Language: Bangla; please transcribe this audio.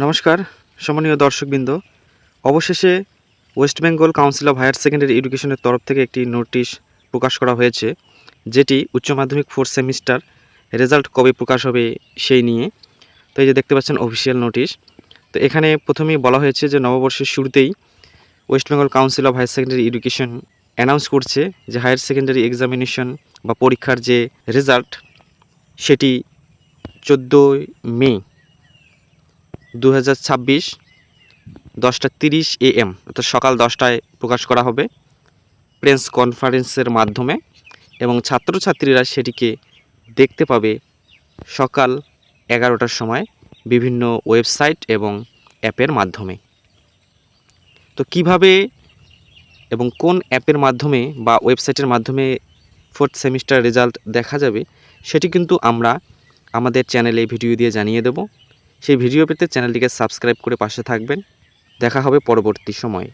নমস্কার সম্মানীয় দর্শকবৃন্দ। অবশেষে West Bengal Council of Higher Secondary এডুকেশনের তরফ থেকে একটি নোটিশ প্রকাশ করা হয়েছে, যেটি উচ্চ মাধ্যমিক 4th সেমিস্টার রেজাল্ট কবে প্রকাশ হবে সেই নিয়ে। তো এই যে দেখতে পাচ্ছেন অফিসিয়াল নোটিশ। তো এখানে প্রথমেই বলা হয়েছে যে নববর্ষের শুরুতেই West Bengal Council of Higher Secondary Education announce করছে যে হায়ার সেকেন্ডারি এক্সামিনেশন বা পরীক্ষার যে রেজাল্ট সেটি 14 মে 2026 10:30 AM অর্থাৎ সকাল 10টায় প্রকাশ করা হবে প্রেস কনফারেন্সের মাধ্যমে, এবং ছাত্রছাত্রীরা সেটিকে দেখতে পাবে সকাল 11টার সময় বিভিন্ন ওয়েবসাইট এবং অ্যাপের মাধ্যমে। তো কিভাবে এবং কোন অ্যাপের মাধ্যমে বা ওয়েবসাইটের মাধ্যমে 4th সেমিস্টার রেজাল্ট দেখা যাবে সেটি কিন্তু আমরা আমাদের চ্যানেলে ভিডিও দিয়ে জানিয়ে দেব। সেই ভিডিও পেতে চ্যানেলটিকে সাবস্ক্রাইব করে পাশে থাকবেন। দেখা হবে পরবর্তী সময়ে।